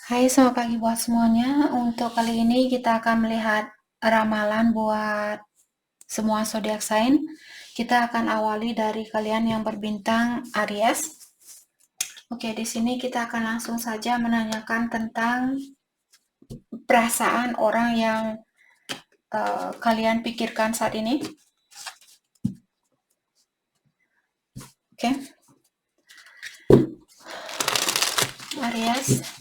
Hai, selamat pagi buat semuanya. Untuk kali ini kita akan melihat ramalan buat semua zodiak sign. Kita akan awali dari kalian yang berbintang Aries. Oke, di sini kita akan langsung saja menanyakan tentang perasaan orang yang kalian pikirkan saat ini. Oke, Aries,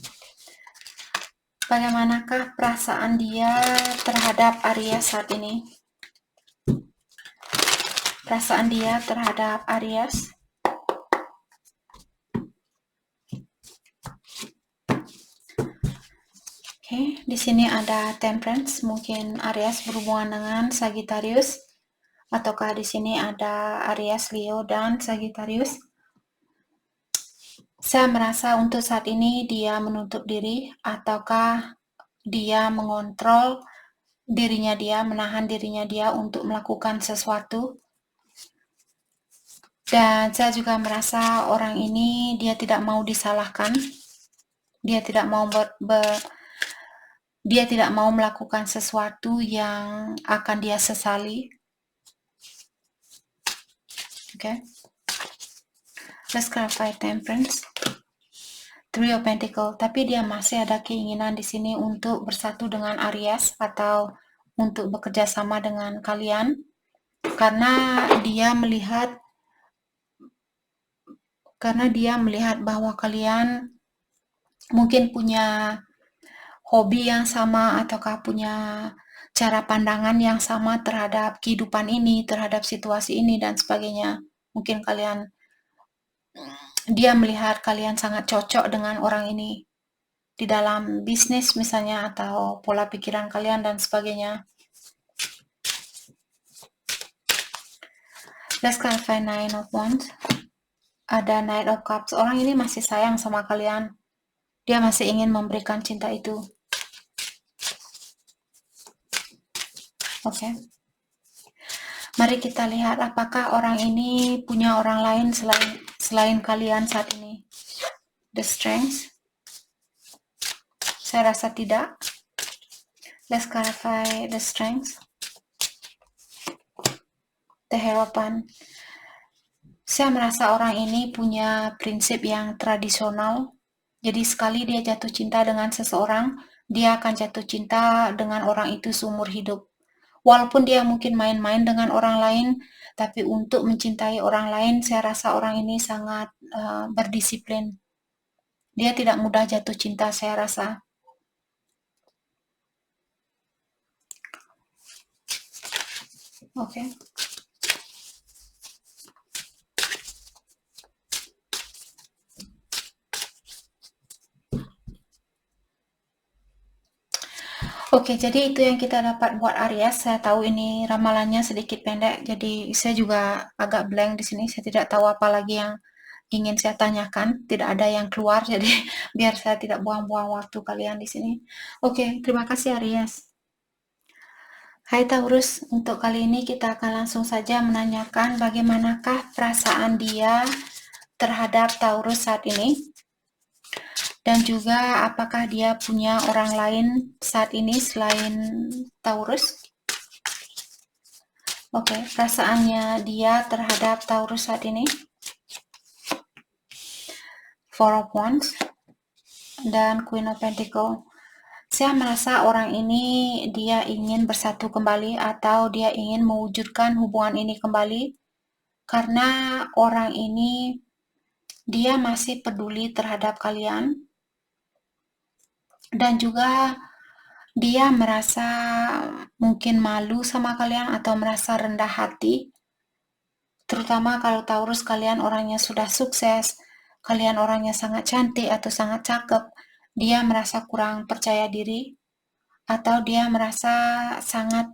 bagaimanakah perasaan dia terhadap Aries saat ini? Perasaan dia terhadap Aries. Oke, di sini ada Temperance, mungkin Aries berhubungan dengan Sagittarius, ataukah di sini ada Aries, Leo, dan Sagittarius. Saya merasa untuk saat ini dia menutup diri, ataukah dia mengontrol dirinya dia, menahan dirinya dia untuk melakukan sesuatu. Dan saya juga merasa orang ini dia tidak mau disalahkan, dia tidak mau dia tidak mau melakukan sesuatu yang akan dia sesali. Okay, let's clarify Temperance, Three of Pentacles. Tapi dia masih ada keinginan di sini untuk bersatu dengan Aries atau untuk bekerja sama dengan kalian, karena dia melihat bahwa kalian mungkin punya hobi yang sama ataukah punya cara pandangan yang sama terhadap kehidupan ini, terhadap situasi ini dan sebagainya. Mungkin dia melihat kalian sangat cocok dengan orang ini di dalam bisnis misalnya, atau pola pikiran kalian dan sebagainya. Let's clarify Nine of Wands. Ada Knight of Cups. Orang ini masih sayang sama kalian. Dia masih ingin memberikan cinta itu. Oke. Mari kita lihat apakah orang ini punya orang lain selain kalian saat ini. The Strength. Saya rasa tidak. Let's clarify the Strength. The Hierophant. Saya merasa orang ini punya prinsip yang tradisional. Jadi sekali dia jatuh cinta dengan seseorang, dia akan jatuh cinta dengan orang itu seumur hidup. Walaupun dia mungkin main-main dengan orang lain, tapi untuk mencintai orang lain, saya rasa orang ini sangat berdisiplin. Dia tidak mudah jatuh cinta, saya rasa. Oke. Oke, jadi itu yang kita dapat buat Aries. Saya tahu ini ramalannya sedikit pendek, jadi saya juga agak blank di sini. Saya tidak tahu apa lagi yang ingin saya tanyakan. Tidak ada yang keluar, jadi biar saya tidak buang-buang waktu kalian di sini. Oke, terima kasih Aries. Hai Taurus, untuk kali ini kita akan langsung saja menanyakan bagaimanakah perasaan dia terhadap Taurus saat ini. Dan juga apakah dia punya orang lain saat ini selain Taurus. Oke, perasaannya dia terhadap Taurus saat ini. Four of Wands dan Queen of Pentacles. Saya merasa orang ini dia ingin bersatu kembali atau dia ingin mewujudkan hubungan ini kembali, karena orang ini dia masih peduli terhadap kalian, dan juga dia merasa mungkin malu sama kalian atau merasa rendah hati. Terutama kalau Taurus kalian orangnya sudah sukses, kalian orangnya sangat cantik atau sangat cakep, dia merasa kurang percaya diri, atau dia merasa sangat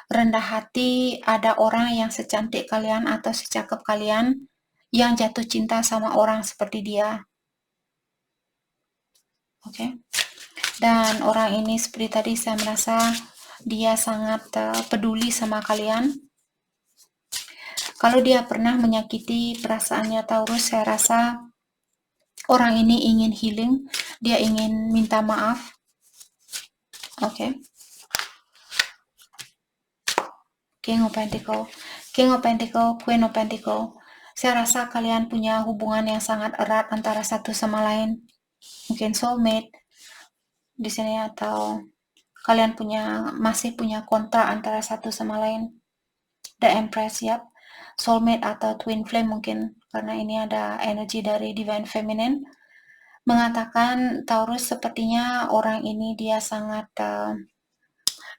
rendah hati ada orang yang secantik kalian atau secakep kalian yang jatuh cinta sama orang seperti dia. Oke. Dan orang ini seperti tadi saya merasa dia sangat peduli sama kalian. Kalau dia pernah menyakiti perasaannya Taurus, saya rasa orang ini ingin healing dia ingin minta maaf. Oke. King of Pentacle, Queen of Pentacle. Saya rasa kalian punya hubungan yang sangat erat antara satu sama lain. Mungkin soulmate di sini, atau kalian masih punya kontrak antara satu sama lain. The Empress, ya. Soulmate atau twin flame mungkin, karena ini ada energi dari Divine Feminine. Mengatakan Taurus sepertinya orang ini dia sangat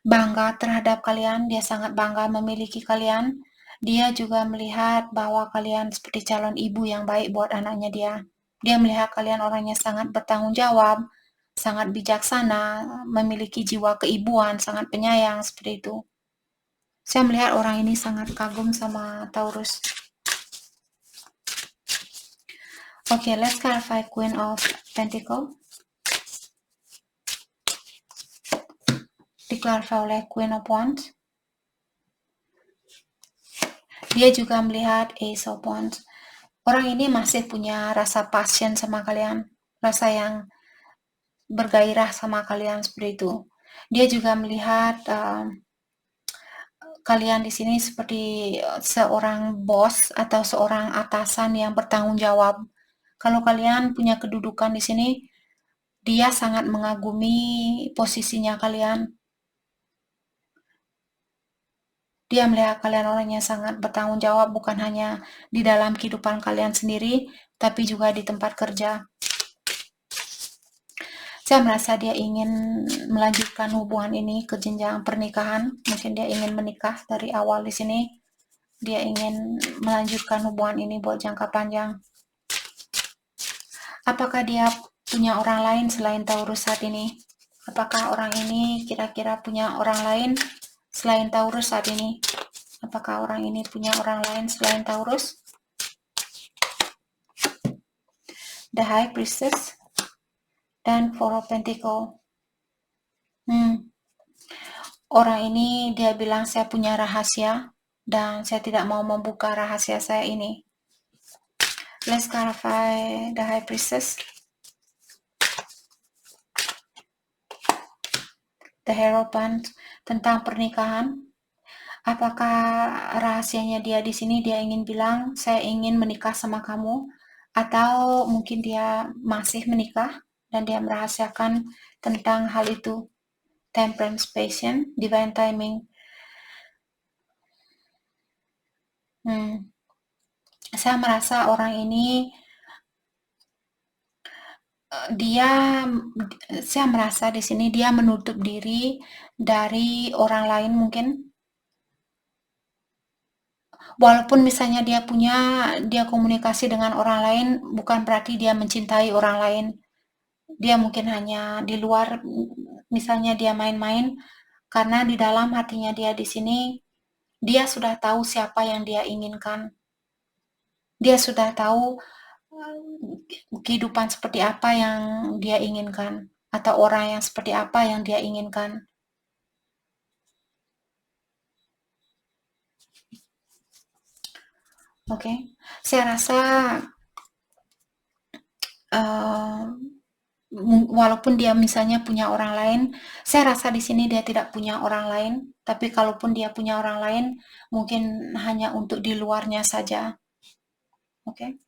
bangga terhadap kalian, dia sangat bangga memiliki kalian. Dia juga melihat bahwa kalian seperti calon ibu yang baik buat anaknya dia. Dia melihat kalian orangnya sangat bertanggung jawab, sangat bijaksana, memiliki jiwa keibuan, sangat penyayang, seperti itu. Saya melihat orang ini sangat kagum sama Taurus. Okay, let's clarify Queen of Pentacle. Diklarify oleh Queen of Wands. Dia juga melihat Ace of Wands. Orang ini masih punya rasa passion sama kalian, rasa yang bergairah sama kalian, seperti itu. Dia juga melihat kalian di sini seperti seorang bos atau seorang atasan yang bertanggung jawab. Kalau kalian punya kedudukan di sini, dia sangat mengagumi posisinya kalian. Dia melihat kalian orangnya sangat bertanggung jawab, bukan hanya di dalam kehidupan kalian sendiri, tapi juga di tempat kerja. Saya merasa dia ingin melanjutkan hubungan ini ke jenjang pernikahan. Mungkin dia ingin menikah dari awal di sini. Dia ingin melanjutkan hubungan ini buat jangka panjang. Apakah dia punya orang lain selain Taurus saat ini? Apakah orang ini kira-kira punya orang lain selain Taurus saat ini? Apakah orang ini punya orang lain selain Taurus? The High Priestess dan Four of Pentacle. Orang ini dia bilang saya punya rahasia dan saya tidak mau membuka rahasia saya ini. Let's clarify the High Priestess. The Hierophant tentang pernikahan. Apakah rahasianya dia di sini dia ingin bilang saya ingin menikah sama kamu, atau mungkin dia masih menikah dan dia merahasiakan tentang hal itu. Temperance, Patience, Divine Timing. Saya merasa orang ini saya merasa di sini dia menutup diri dari orang lain mungkin. Walaupun misalnya dia komunikasi dengan orang lain, bukan berarti dia mencintai orang lain. Dia mungkin hanya di luar, misalnya dia main-main, karena di dalam hatinya dia di sini, dia sudah tahu siapa yang dia inginkan. Dia sudah tahu kehidupan seperti apa yang dia inginkan, atau orang yang seperti apa yang dia inginkan. Oke, saya rasa walaupun dia misalnya punya orang lain, saya rasa di sini dia tidak punya orang lain, tapi kalaupun dia punya orang lain, mungkin hanya untuk di luarnya saja. Oke.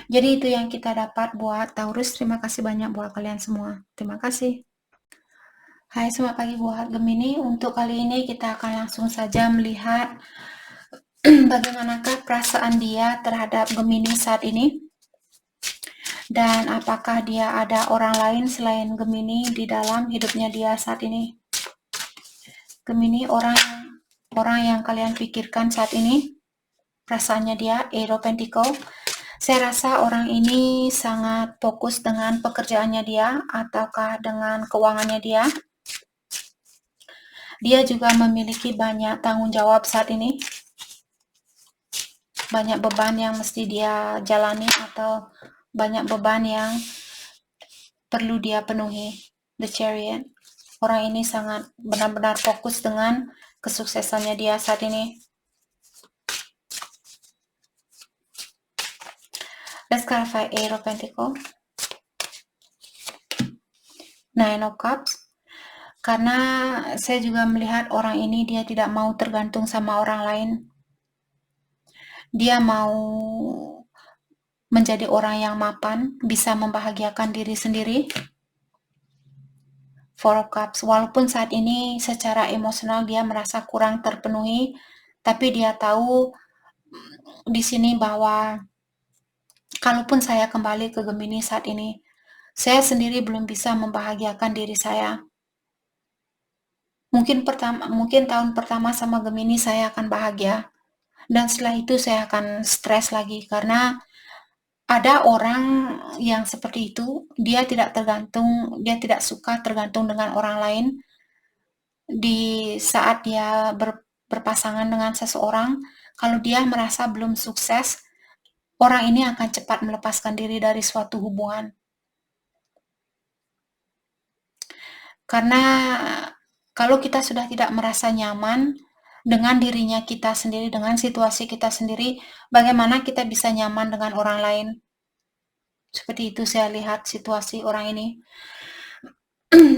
Jadi itu yang kita dapat buat Taurus. Terima kasih banyak buat kalian semua. Terima kasih. Hai, selamat pagi buat Gemini. Untuk kali ini kita akan langsung saja melihat bagaimanakah perasaan dia terhadap Gemini saat ini. Dan apakah dia ada orang lain selain Gemini di dalam hidupnya dia saat ini. Gemini, orang yang kalian pikirkan saat ini, perasaannya dia, Eight of Pentacles. Saya rasa orang ini sangat fokus dengan pekerjaannya dia, ataukah dengan keuangannya dia. Dia juga memiliki banyak tanggung jawab saat ini. Banyak beban yang mesti dia jalani, atau banyak beban yang perlu dia penuhi. The Chariot. Orang ini sangat benar-benar fokus dengan kesuksesannya dia saat ini. Let's clarify Eight of Pentacles. Nine of Cups. Karena saya juga melihat orang ini dia tidak mau tergantung sama orang lain. Dia mau menjadi orang yang mapan, bisa membahagiakan diri sendiri. Four of Cups, walaupun saat ini secara emosional dia merasa kurang terpenuhi, tapi dia tahu di sini bahwa kalaupun saya kembali ke Gemini saat ini, saya sendiri belum bisa membahagiakan diri saya. Mungkin tahun pertama sama Gemini saya akan bahagia, dan setelah itu saya akan stres lagi karena ada orang yang seperti itu, dia tidak suka tergantung dengan orang lain. Di saat dia berpasangan dengan seseorang, kalau dia merasa belum sukses, orang ini akan cepat melepaskan diri dari suatu hubungan. Karena kalau kita sudah tidak merasa nyaman dengan dirinya kita sendiri, dengan situasi kita sendiri, bagaimana kita bisa nyaman dengan orang lain? Seperti itu saya lihat situasi orang ini.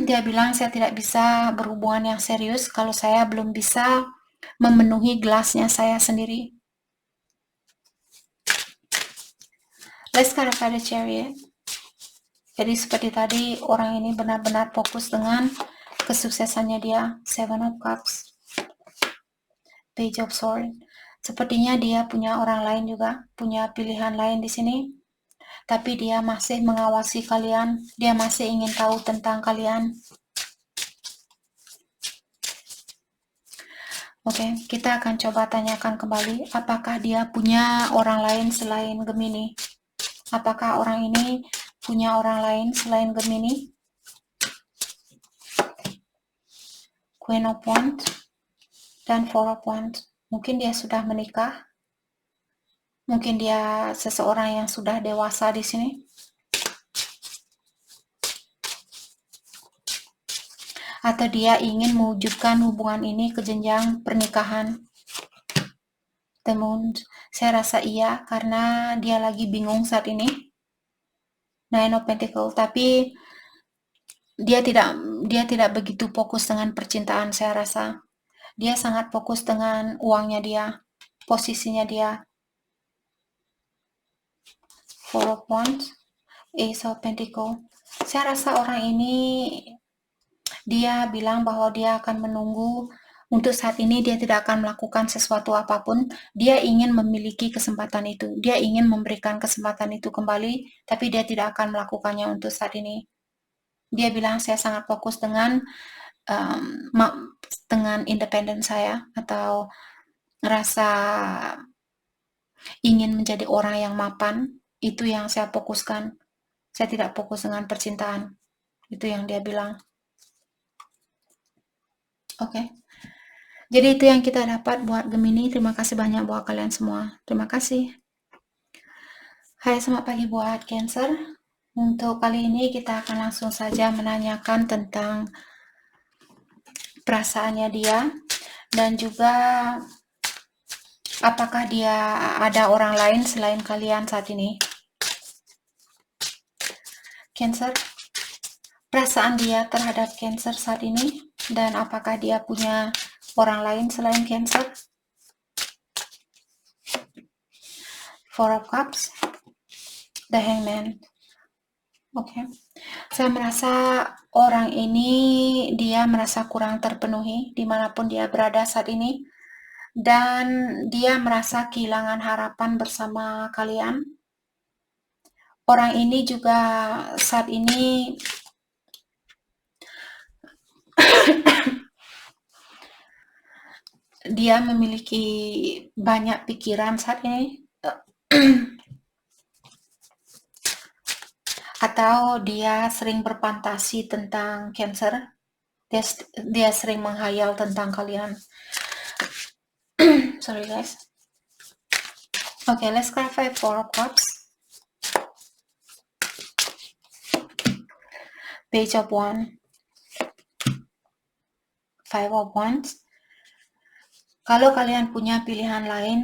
Dia bilang saya tidak bisa berhubungan yang serius kalau saya belum bisa memenuhi gelasnya saya sendiri. Let's clarify the Chariot. Jadi seperti tadi, orang ini benar-benar fokus dengan kesuksesannya dia. Seven of Cups, Page of Swords. Sepertinya dia punya orang lain juga, punya pilihan lain di sini. Tapi dia masih mengawasi kalian, dia masih ingin tahu tentang kalian. Oke, kita akan coba tanyakan kembali, apakah dia punya orang lain selain Gemini? Apakah orang ini punya orang lain selain Gemini? Queen of Wands dan Four of Wands. Mungkin dia sudah menikah. Mungkin dia seseorang yang sudah dewasa di sini. Atau dia ingin mewujudkan hubungan ini ke jenjang pernikahan. The Moon. Saya rasa iya, karena dia lagi bingung saat ini. Nine of Pentacles. Tapi dia tidak begitu fokus dengan percintaan, saya rasa. Dia sangat fokus dengan uangnya dia, posisinya dia. Four of Wands, Ace of Pentacles. Saya rasa orang ini, dia bilang bahwa dia akan menunggu. Untuk saat ini dia tidak akan melakukan sesuatu apapun. Dia ingin memiliki kesempatan itu. Dia ingin memberikan kesempatan itu kembali, tapi dia tidak akan melakukannya untuk saat ini. Dia bilang saya sangat fokus dengan independen saya, atau rasa ingin menjadi orang yang mapan, itu yang saya fokuskan. Saya tidak fokus dengan percintaan. Itu yang dia bilang. Oke. Jadi itu yang kita dapat buat Gemini. Terima kasih banyak buat kalian semua. Terima kasih. Hai, selamat pagi buat Cancer. Untuk kali ini kita akan langsung saja menanyakan tentang perasaannya dia, dan juga apakah dia ada orang lain selain kalian saat ini. Cancer, perasaan dia terhadap Cancer saat ini, dan apakah dia punya orang lain selain Cancer. Four of Cups, The Hangman. Oke. Saya merasa orang ini dia merasa kurang terpenuhi dimanapun dia berada saat ini, dan dia merasa kehilangan harapan bersama kalian. Orang ini juga saat ini dia memiliki banyak pikiran saat ini. Atau dia sering berfantasi tentang Cancer. Dia sering menghayal tentang kalian. Sorry guys. Okay, let's clarify Four of Cups, Page of Wands, Five of Wands. Kalau kalian punya pilihan lain,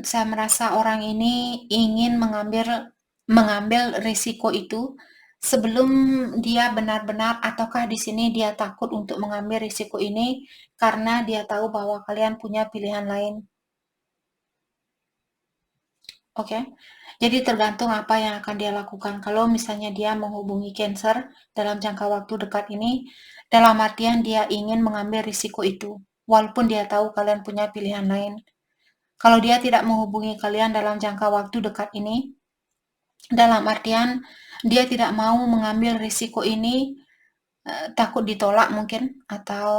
saya merasa orang ini ingin mengambil risiko itu, sebelum dia benar-benar, ataukah di sini dia takut untuk mengambil risiko ini karena dia tahu bahwa kalian punya pilihan lain. Oke, jadi tergantung apa yang akan dia lakukan. Kalau misalnya dia menghubungi Cancer dalam jangka waktu dekat ini, dalam artian dia ingin mengambil risiko itu, walaupun dia tahu kalian punya pilihan lain. Kalau dia tidak menghubungi kalian dalam jangka waktu dekat ini, dalam artian dia tidak mau mengambil risiko ini, takut ditolak mungkin, atau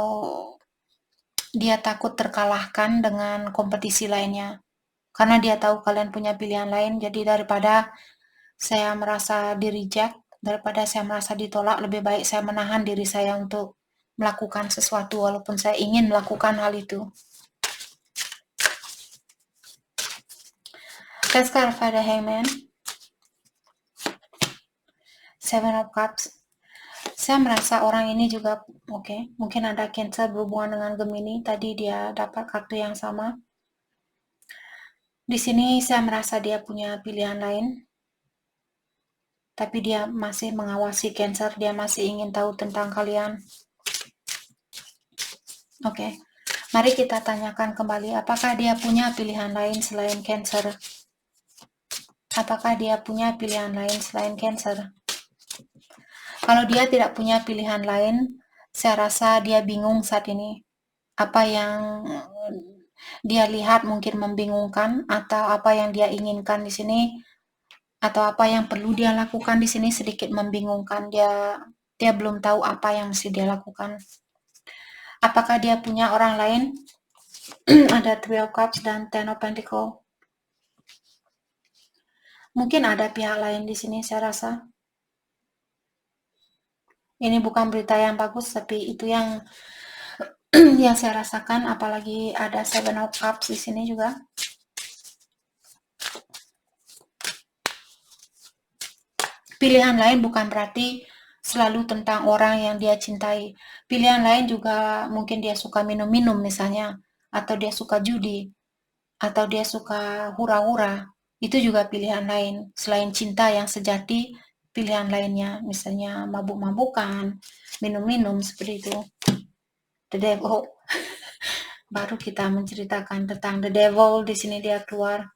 dia takut terkalahkan dengan kompetisi lainnya. Karena dia tahu kalian punya pilihan lain, jadi daripada saya merasa di-reject, daripada saya merasa ditolak, lebih baik saya menahan diri saya untuk melakukan sesuatu walaupun saya ingin melakukan hal itu. Let's clarify the Hangman. Seven of Cups. Saya merasa orang ini juga, oke, mungkin ada Cancer berhubungan dengan Gemini. Tadi dia dapat kartu yang sama. Di sini saya merasa dia punya pilihan lain, tapi dia masih mengawasi Cancer, dia masih ingin tahu tentang kalian. Oke, mari kita tanyakan kembali, apakah dia punya pilihan lain selain Cancer? Apakah dia punya pilihan lain selain Cancer? Kalau dia tidak punya pilihan lain, saya rasa dia bingung saat ini. Apa yang dia lihat mungkin membingungkan, atau apa yang dia inginkan di sini, atau apa yang perlu dia lakukan di sini sedikit membingungkan. Dia belum tahu apa yang mesti dia lakukan. Apakah dia punya orang lain? Ada Three of Cups dan Ten of Pentacles. Mungkin ada pihak lain di sini, saya rasa. Ini bukan berita yang bagus, tapi itu yang yang saya rasakan, apalagi ada Seven of Cups di sini juga. Pilihan lain bukan berarti selalu tentang orang yang dia cintai. Pilihan lain juga mungkin dia suka minum-minum misalnya, atau dia suka judi, atau dia suka hura-hura. Itu juga pilihan lain. Selain cinta yang sejati, pilihan lainnya, misalnya mabuk-mabukan, minum-minum, seperti itu. The Devil. Baru kita menceritakan tentang The Devil, di sini dia keluar.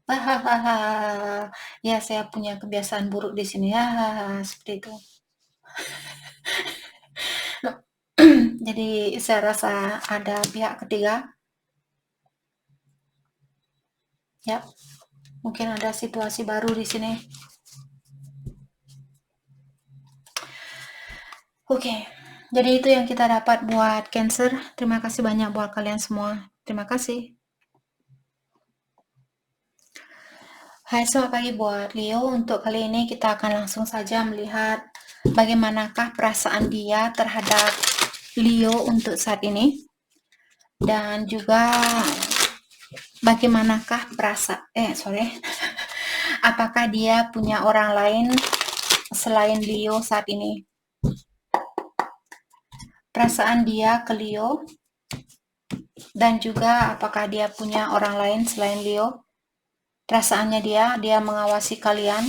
Hahaha. Ya, saya punya kebiasaan buruk di sini. Hahaha, seperti itu. Jadi saya rasa ada pihak ketiga. Ya, mungkin ada situasi baru di sini. Oke, jadi itu yang kita dapat buat Cancer. Terima kasih banyak buat kalian semua. Terima kasih. Hai, selamat pagi buat Leo. Untuk kali ini kita akan langsung saja melihat bagaimanakah perasaan dia terhadap Leo untuk saat ini. Dan juga bagaimanakah apakah dia punya orang lain selain Leo saat ini. Perasaan dia ke Leo, dan juga apakah dia punya orang lain selain Leo. Perasaannya dia mengawasi kalian,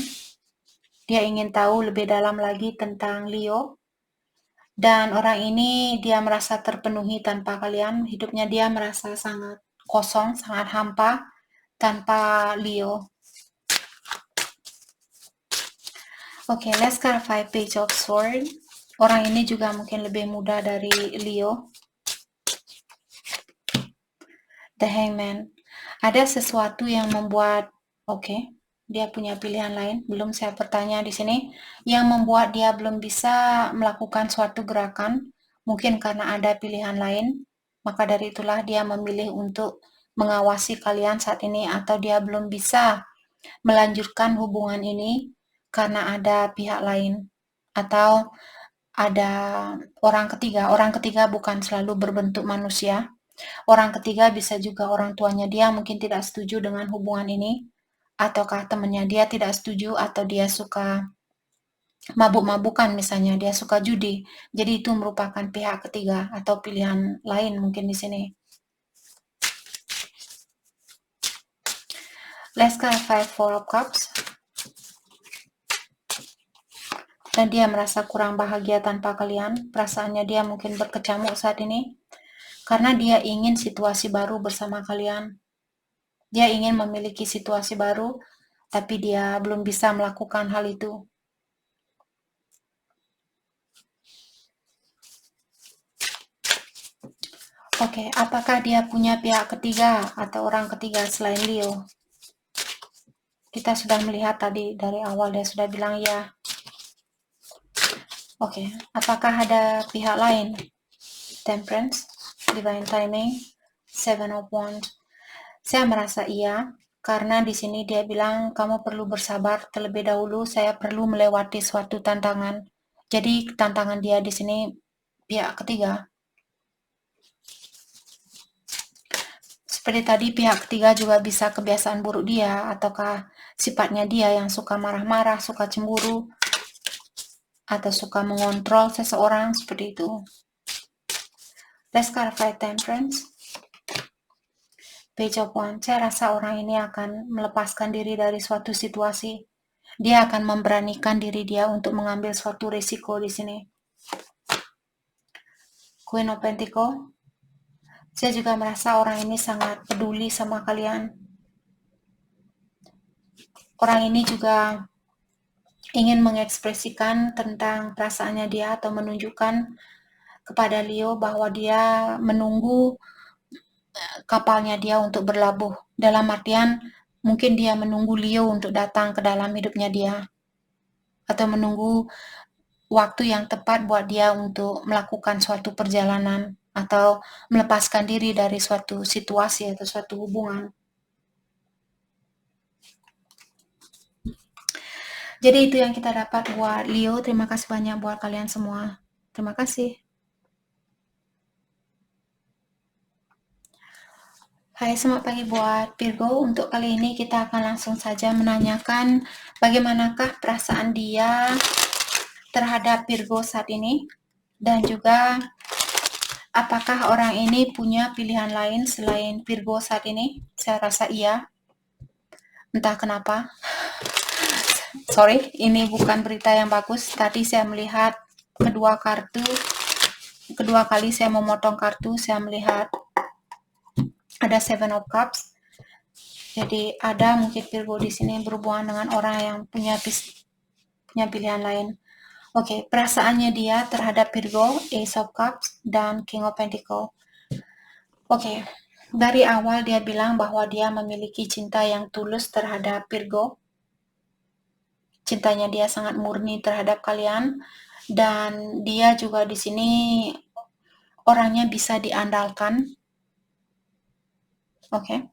dia ingin tahu lebih dalam lagi tentang Leo, dan orang ini dia merasa terpenuhi tanpa kalian. Hidupnya dia merasa sangat kosong, sangat hampa tanpa Leo. Oke, let's clarify Page of Swords. Orang ini juga mungkin lebih muda dari Leo. The Hangman. Ada sesuatu yang membuat, dia punya pilihan lain. Belum saya bertanya di sini. Yang membuat dia belum bisa melakukan suatu gerakan, mungkin karena ada pilihan lain. Maka dari itulah dia memilih untuk mengawasi kalian saat ini, atau dia belum bisa melanjutkan hubungan ini karena ada pihak lain, atau ada orang ketiga. Orang ketiga bukan selalu berbentuk manusia. Orang ketiga bisa juga orang tuanya dia mungkin tidak setuju dengan hubungan ini, ataukah temannya dia tidak setuju, atau dia suka mabuk-mabukan misalnya, dia suka judi. Jadi itu merupakan pihak ketiga atau pilihan lain mungkin di sini. Let's clarify Four of Cups. dan dia merasa kurang bahagia tanpa kalian. Perasaannya dia mungkin berkecamuk saat ini karena dia ingin situasi baru bersama kalian. Dia ingin memiliki situasi baru, tapi dia belum bisa melakukan hal itu. Oke, apakah dia punya pihak ketiga atau orang ketiga selain Leo? Kita sudah melihat tadi dari awal dia sudah bilang ya. Oke, apakah ada pihak lain? Temperance, Divine Timing, Seven of Wands. Saya merasa iya, karena di sini dia bilang kamu perlu bersabar terlebih dahulu. Saya perlu melewati suatu tantangan. Jadi tantangan dia di sini pihak ketiga. Seperti tadi pihak ketiga juga bisa kebiasaan buruk dia, ataukah sifatnya dia yang suka marah-marah, suka cemburu, atau suka mengontrol seseorang seperti itu. Let's clarify Temperance. Page of Wands. Saya rasa orang ini akan melepaskan diri dari suatu situasi. Dia akan memberanikan diri dia untuk mengambil suatu risiko di sini. Queen of Pentacles. Saya juga merasa orang ini sangat peduli sama kalian. Orang ini juga ingin mengekspresikan tentang perasaannya dia atau menunjukkan kepada Leo bahwa dia menunggu kapalnya dia untuk berlabuh. Dalam artian mungkin dia menunggu Leo untuk datang ke dalam hidupnya dia, atau menunggu waktu yang tepat buat dia untuk melakukan suatu perjalanan atau melepaskan diri dari suatu situasi atau suatu hubungan. Jadi itu yang kita dapat buat Leo. Terima kasih banyak buat kalian semua. Terima kasih. Hai, selamat pagi buat Virgo. Untuk kali ini kita akan langsung saja menanyakan bagaimanakah perasaan dia terhadap Virgo saat ini, dan juga apakah orang ini punya pilihan lain selain Virgo saat ini. Saya rasa iya. Entah kenapa. Sorry, ini bukan berita yang bagus. Tadi saya melihat kedua kali saya memotong kartu, saya melihat ada Seven of Cups. Jadi ada mungkin Virgo di sini berhubungan dengan orang yang punya pilihan lain. Oke, perasaannya dia terhadap Virgo, Ace of Cups dan King of Pentacles. Oke, dari awal dia bilang bahwa dia memiliki cinta yang tulus terhadap Virgo. Cintanya dia sangat murni terhadap kalian, dan dia juga di sini orangnya bisa diandalkan. Oke.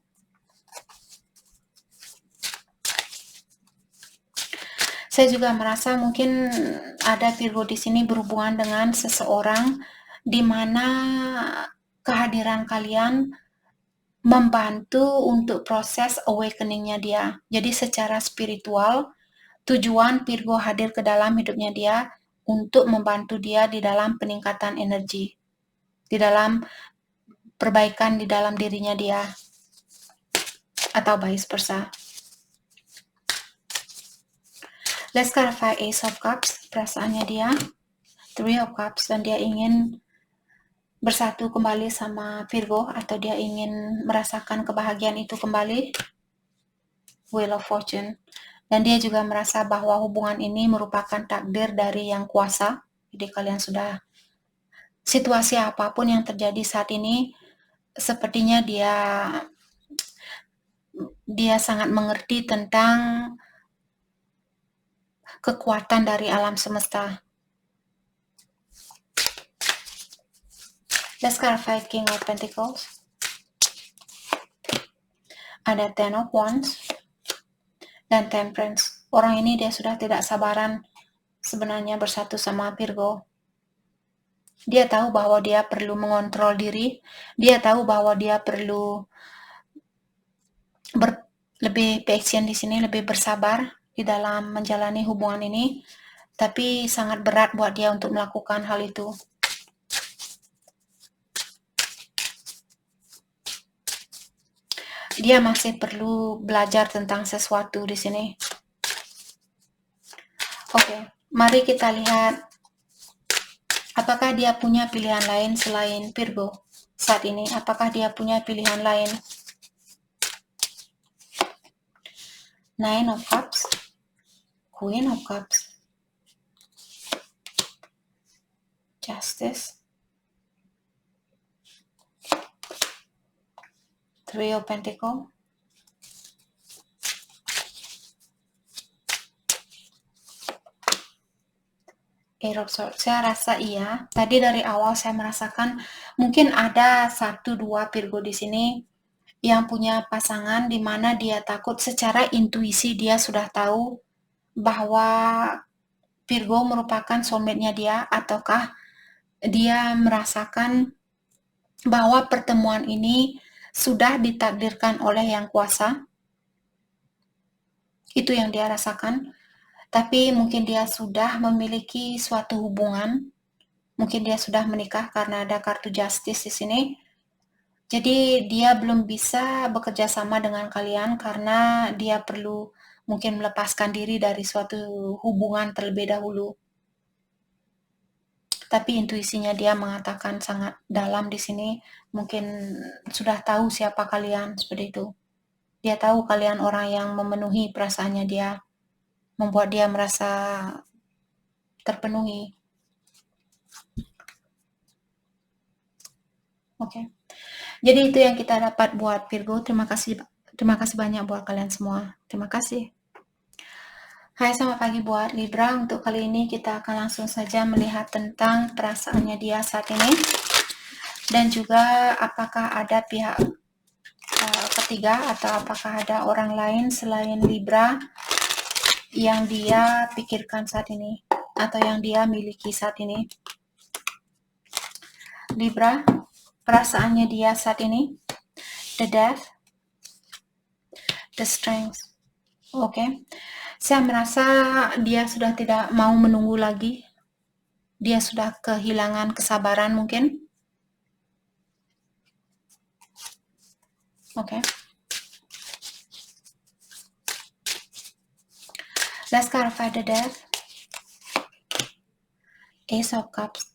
Saya juga merasa mungkin ada Virgo di sini berhubungan dengan seseorang di mana kehadiran kalian membantu untuk proses awakening-nya dia. Jadi secara spiritual, tujuan Virgo hadir ke dalam hidupnya dia untuk membantu dia di dalam peningkatan energi, di dalam perbaikan di dalam dirinya dia, atau vice versa. Let's clarify Ace of Cups, perasaannya dia, Three of Cups, dan dia ingin bersatu kembali sama Virgo, atau dia ingin merasakan kebahagiaan itu kembali, Wheel of Fortune. Dan dia juga merasa bahwa hubungan ini merupakan takdir dari Yang Kuasa. Jadi kalian sudah, situasi apapun yang terjadi saat ini, sepertinya dia sangat mengerti tentang kekuatan dari alam semesta. Let's clarify King of Pentacles. Ada Ten of Wands dan Temperance. Orang ini dia sudah tidak sabaran sebenarnya bersatu sama Virgo. Dia tahu bahwa dia perlu mengontrol diri. Dia tahu bahwa dia perlu lebih patient di sini, lebih bersabar di dalam menjalani hubungan ini. Tapi sangat berat buat dia untuk melakukan hal itu. Dia masih perlu belajar tentang sesuatu di sini. Oke. Mari kita lihat apakah dia punya pilihan lain selain Virgo saat ini. Apakah dia punya pilihan lain? Nine of Cups, Queen of Cups, Justice, Three of Pentacles, Eight of Swords. Saya rasa iya. Tadi dari awal saya merasakan mungkin ada 1-2 Virgo di sini yang punya pasangan di mana dia takut, secara intuisi dia sudah tahu bahwa Virgo merupakan soulmate-nya dia, ataukah dia merasakan bahwa pertemuan ini sudah ditakdirkan oleh Yang Kuasa. Itu yang dia rasakan. Tapi mungkin dia sudah memiliki suatu hubungan. Mungkin dia sudah menikah karena ada kartu Justice di sini. Jadi dia belum bisa bekerja sama dengan kalian karena dia perlu mungkin melepaskan diri dari suatu hubungan terlebih dahulu. Tapi intuisinya dia mengatakan sangat dalam di sini, mungkin sudah tahu siapa kalian, seperti itu. Dia tahu kalian orang yang memenuhi perasaannya dia, membuat dia merasa terpenuhi. Oke. Jadi itu yang kita dapat buat Virgo. Terima kasih banyak buat kalian semua. Terima kasih. Hai, selamat pagi buat Libra. Untuk kali ini kita akan langsung saja melihat tentang perasaannya dia saat ini. Dan juga apakah ada pihak ketiga atau apakah ada orang lain selain Libra yang dia pikirkan saat ini atau yang dia miliki saat ini. Libra, perasaannya dia saat ini, the Death, the Strength. Oke. Saya merasa dia sudah tidak mau menunggu lagi. Dia sudah kehilangan kesabaran mungkin. Oke. Let's clarify the Death. Ace of Cups.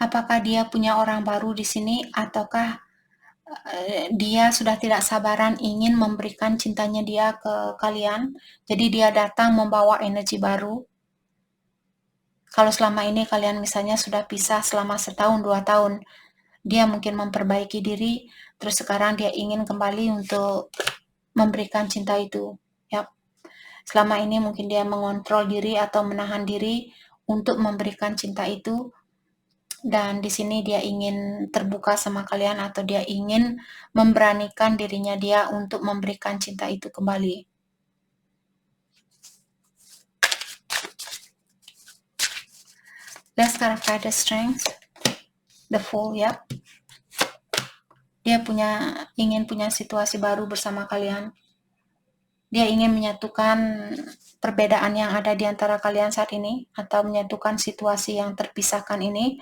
Apakah dia punya orang baru di sini ataukah dia sudah tidak sabaran ingin memberikan cintanya dia ke kalian? Jadi dia datang membawa energi baru. Kalau selama ini kalian misalnya sudah pisah selama 1-2 tahun, dia mungkin memperbaiki diri, terus sekarang dia ingin kembali untuk memberikan cinta itu. Yap. Selama ini mungkin dia mengontrol diri atau menahan diri untuk memberikan cinta itu, dan di sini dia ingin terbuka sama kalian atau dia ingin memberanikan dirinya dia untuk memberikan cinta itu kembali. Let's clarify the Strength. The Fool, ya. Dia ingin punya situasi baru bersama kalian. Dia ingin menyatukan perbedaan yang ada di antara kalian saat ini atau menyatukan situasi yang terpisahkan ini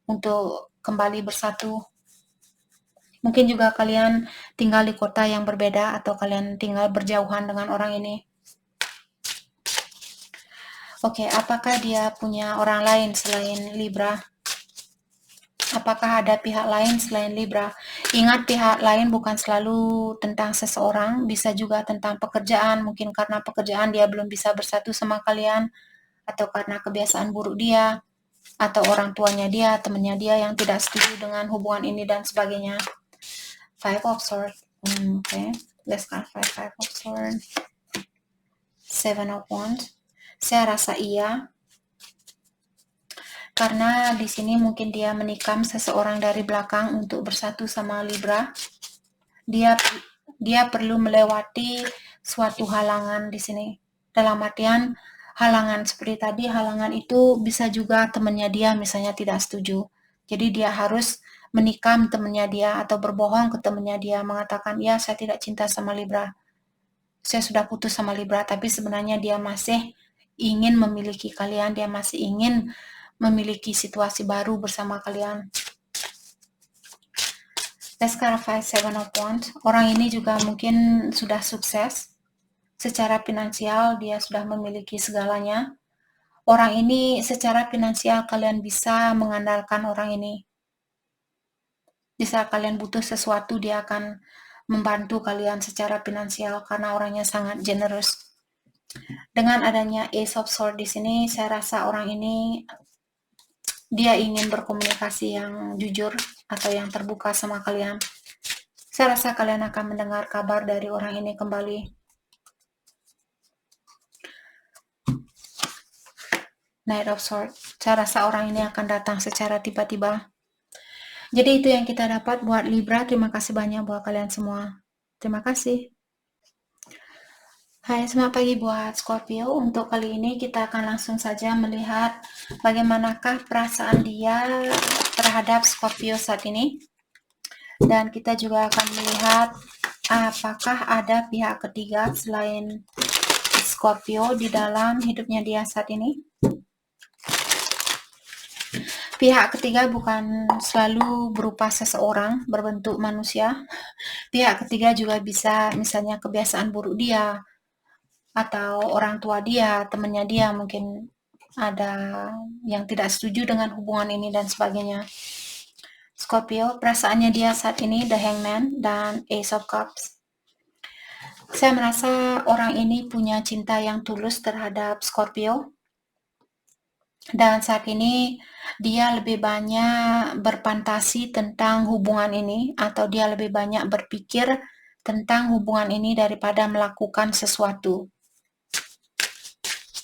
untuk kembali bersatu. Mungkin juga kalian tinggal di kota yang berbeda atau kalian tinggal berjauhan dengan orang ini. Oke, apakah dia punya orang lain selain Libra? Apakah ada pihak lain selain Libra? Ingat, pihak lain bukan selalu tentang seseorang, bisa juga tentang pekerjaan. Mungkin karena pekerjaan dia belum bisa bersatu sama kalian, atau karena kebiasaan buruk dia, atau orang tuanya dia, temannya dia yang tidak setuju dengan hubungan ini dan sebagainya. Five of Swords. Okay, let's clarify Five of Swords. Seven of Wands. Saya rasa iya. Karena di sini mungkin dia menikam seseorang dari belakang untuk bersatu sama Libra. Dia perlu melewati suatu halangan di sini. Dalam artian halangan seperti tadi, halangan itu bisa juga temannya dia misalnya tidak setuju. Jadi dia harus menikam temannya dia atau berbohong ke temannya dia, mengatakan, ya saya tidak cinta sama Libra. Saya sudah putus sama Libra, tapi sebenarnya dia masih ingin memiliki kalian, dia masih ingin memiliki situasi baru bersama kalian. Let's clarify Seven of Wands. Orang ini juga mungkin sudah sukses. Secara finansial dia sudah memiliki segalanya. Orang ini secara finansial kalian bisa mengandalkan orang ini. Di saat kalian butuh sesuatu, dia akan membantu kalian secara finansial karena orangnya sangat generous. Dengan adanya Ace of Swords di sini, saya rasa orang ini dia ingin berkomunikasi yang jujur atau yang terbuka sama kalian. Saya rasa kalian akan mendengar kabar dari orang ini kembali. Knight of Swords. Saya rasa orang ini akan datang secara tiba-tiba. Jadi itu yang kita dapat buat Libra. Terima kasih banyak buat kalian semua. Terima kasih. Hai, selamat pagi buat Scorpio. Untuk kali ini kita akan langsung saja melihat bagaimanakah perasaan dia terhadap Scorpio saat ini. Dan kita juga akan melihat apakah ada pihak ketiga selain Scorpio di dalam hidupnya dia saat ini. Pihak ketiga bukan selalu berupa seseorang berbentuk manusia. Pihak ketiga juga bisa misalnya kebiasaan buruk dia, atau orang tua dia, temannya dia mungkin ada yang tidak setuju dengan hubungan ini dan sebagainya. Scorpio, perasaannya dia saat ini The Hangman dan Ace of Cups. Saya merasa orang ini punya cinta yang tulus terhadap Scorpio. Dan saat ini dia lebih banyak berfantasi tentang hubungan ini, atau dia lebih banyak berpikir tentang hubungan ini daripada melakukan sesuatu.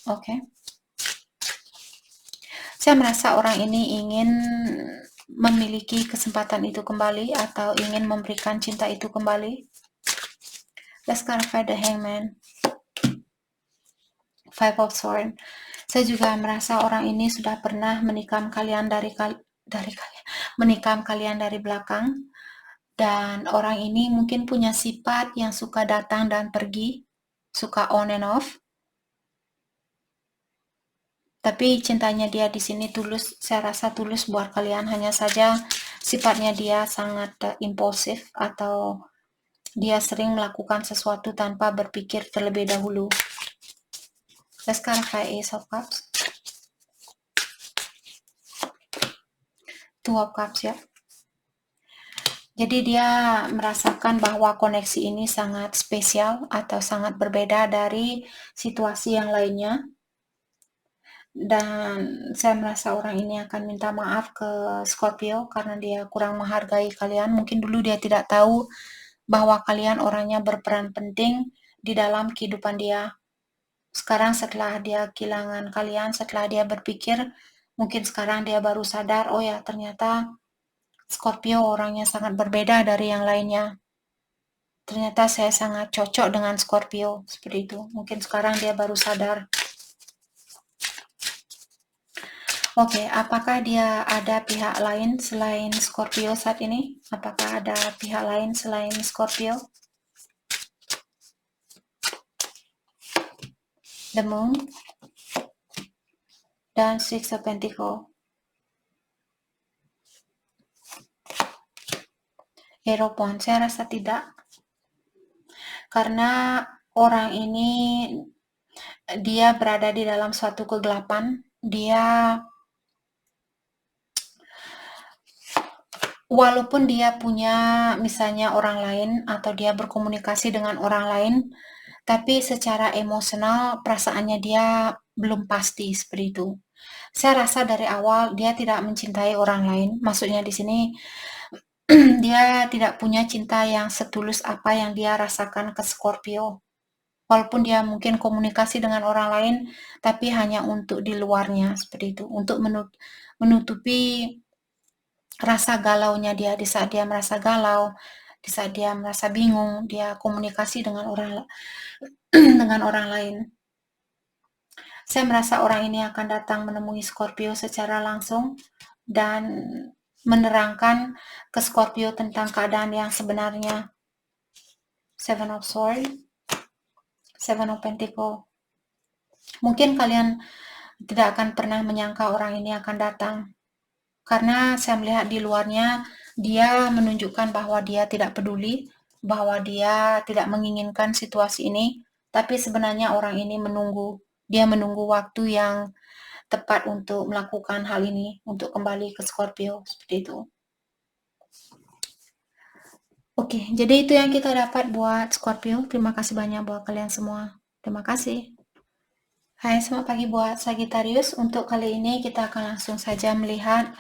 Oke. Saya merasa orang ini ingin memiliki kesempatan itu kembali atau ingin memberikan cinta itu kembali. Let's clarify the Hangman. Five of Swords. Saya juga merasa orang ini sudah pernah menikam kalian menikam kalian dari belakang, dan orang ini mungkin punya sifat yang suka datang dan pergi, suka on and off. Tapi cintanya dia di sini tulus, saya rasa tulus buat kalian. Hanya saja sifatnya dia sangat impulsif, atau dia sering melakukan sesuatu tanpa berpikir terlebih dahulu. Let's clarify Ace of Cups. Two of Cups ya. Jadi dia merasakan bahwa koneksi ini sangat spesial atau sangat berbeda dari situasi yang lainnya. Dan saya merasa orang ini akan minta maaf ke Scorpio karena dia kurang menghargai kalian. Mungkin dulu dia tidak tahu bahwa kalian orangnya berperan penting di dalam kehidupan dia. Sekarang setelah dia kehilangan kalian, setelah dia berpikir, mungkin sekarang dia baru sadar, oh ya ternyata Scorpio orangnya sangat berbeda dari yang lainnya. Ternyata saya sangat cocok dengan Scorpio, seperti itu. Mungkin sekarang dia baru sadar. Oke, apakah dia ada pihak lain selain Scorpio saat ini? Apakah ada pihak lain selain Scorpio? The Moon dan Six of Pentacles. Hero Pon, saya rasa tidak. Karena orang ini dia berada di dalam suatu kegelapan. Dia walaupun dia punya misalnya orang lain atau dia berkomunikasi dengan orang lain, tapi secara emosional perasaannya dia belum pasti seperti itu. Saya rasa dari awal dia tidak mencintai orang lain. Maksudnya di sini dia tidak punya cinta yang setulus apa yang dia rasakan ke Scorpio. Walaupun dia mungkin komunikasi dengan orang lain, tapi hanya untuk di luarnya seperti itu, untuk menutupi rasa galaunya dia. Di saat dia merasa galau, di saat dia merasa bingung, dia komunikasi dengan orang lain. Saya merasa orang ini akan datang menemui Scorpio secara langsung dan menerangkan ke Scorpio tentang keadaan yang sebenarnya. Seven of Swords, Seven of Pentacles. Mungkin kalian tidak akan pernah menyangka orang ini akan datang. Karena saya melihat di luarnya, dia menunjukkan bahwa dia tidak peduli, bahwa dia tidak menginginkan situasi ini, Tapi sebenarnya orang ini dia menunggu waktu yang tepat untuk melakukan hal ini, untuk kembali ke Scorpio, seperti itu. Oke, jadi itu yang kita dapat buat Scorpio. Terima kasih banyak buat kalian semua. Terima kasih. Hai, selamat pagi buat Sagittarius. Untuk kali ini kita akan langsung saja melihat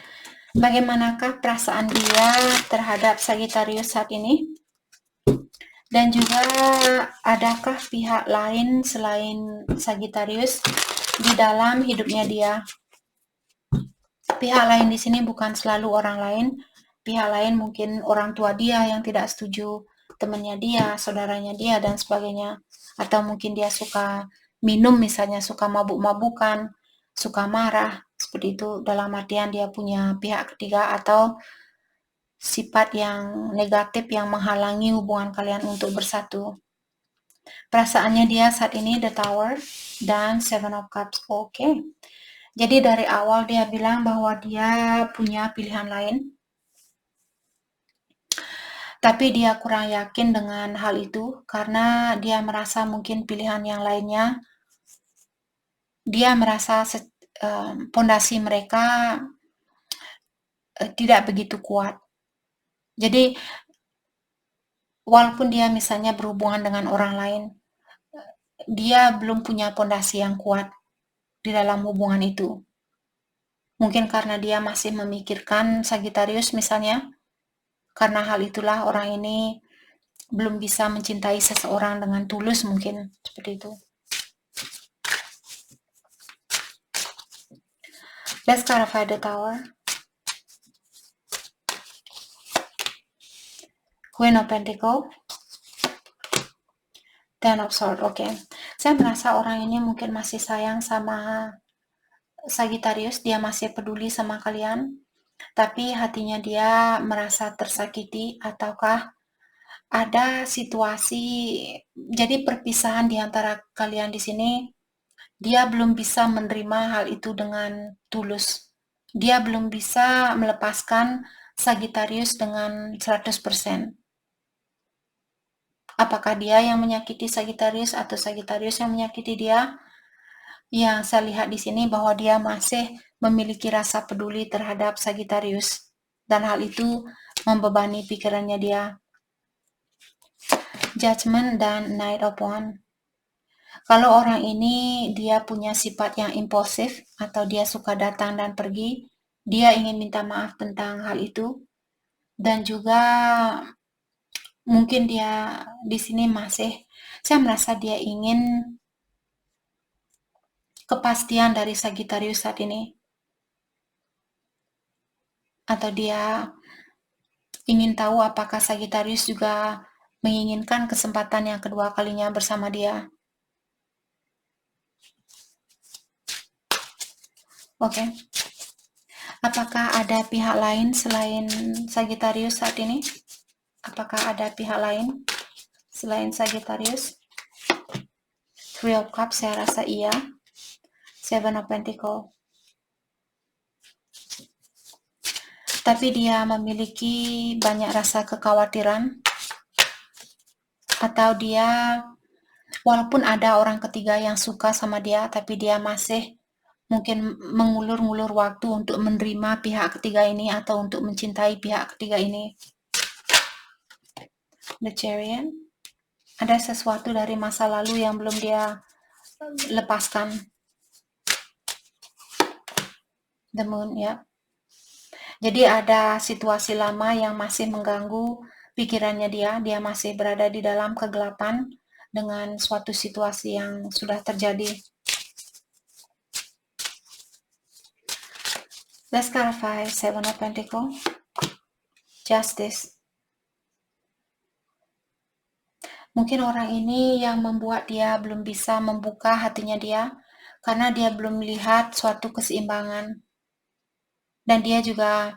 bagaimanakah perasaan dia terhadap Sagittarius saat ini. Dan juga adakah pihak lain selain Sagittarius di dalam hidupnya dia. Pihak lain di sini bukan selalu orang lain. Pihak lain mungkin orang tua dia yang tidak setuju, temannya dia, saudaranya dia, dan sebagainya. Atau mungkin dia suka minum misalnya, suka mabuk-mabukan, suka marah, seperti itu. Dalam artian dia punya pihak ketiga atau sifat yang negatif yang menghalangi hubungan kalian untuk bersatu. Perasaannya dia saat ini The Tower dan Seven of Cups. Oke. Jadi dari awal dia bilang bahwa dia punya pilihan lain. Tapi dia kurang yakin dengan hal itu karena dia merasa mungkin pilihan yang lainnya, dia merasa pondasi mereka tidak begitu kuat. Jadi walaupun dia misalnya berhubungan dengan orang lain, dia belum punya pondasi yang kuat di dalam hubungan itu. Mungkin karena dia masih memikirkan Sagittarius misalnya, karena hal itulah orang ini belum bisa mencintai seseorang dengan tulus mungkin, seperti itu. Let's clarify the Tower. Queen of Pentacles. Ten of Swords, oke. Saya merasa orang ini mungkin masih sayang sama Sagittarius, dia masih peduli sama kalian, tapi hatinya dia merasa tersakiti, ataukah ada situasi, jadi perpisahan di antara kalian di sini, dia belum bisa menerima hal itu dengan tulus. Dia belum bisa melepaskan Sagittarius dengan 100%. Apakah dia yang menyakiti Sagittarius atau Sagittarius yang menyakiti dia? Yang saya lihat di sini bahwa dia masih memiliki rasa peduli terhadap Sagittarius. Dan hal itu membebani pikirannya dia. Judgment dan Knight of Wands. Kalau orang ini dia punya sifat yang impulsif atau dia suka datang dan pergi, dia ingin minta maaf tentang hal itu. Dan juga mungkin dia di sini saya merasa dia ingin kepastian dari Sagittarius saat ini. Atau dia ingin tahu apakah Sagittarius juga menginginkan kesempatan yang kedua kalinya bersama dia. Oke. Apakah ada pihak lain selain Sagittarius saat ini? Apakah ada pihak lain selain Sagittarius? Three of Cups, saya rasa iya. Seven of Pentacles. Tapi dia memiliki banyak rasa kekhawatiran. Atau dia, walaupun ada orang ketiga yang suka sama dia, tapi dia masih mungkin mengulur-ngulur waktu untuk menerima pihak ketiga ini atau untuk mencintai pihak ketiga ini. The Chariot. Ada sesuatu dari masa lalu yang belum dia lepaskan. The Moon, ya. Jadi ada situasi lama yang masih mengganggu pikirannya dia. Dia masih berada di dalam kegelapan dengan suatu situasi yang sudah terjadi. Let's clarify Seven of Pentacles. Justice. Mungkin orang ini yang membuat dia belum bisa membuka hatinya dia karena dia belum melihat suatu keseimbangan. Dan dia juga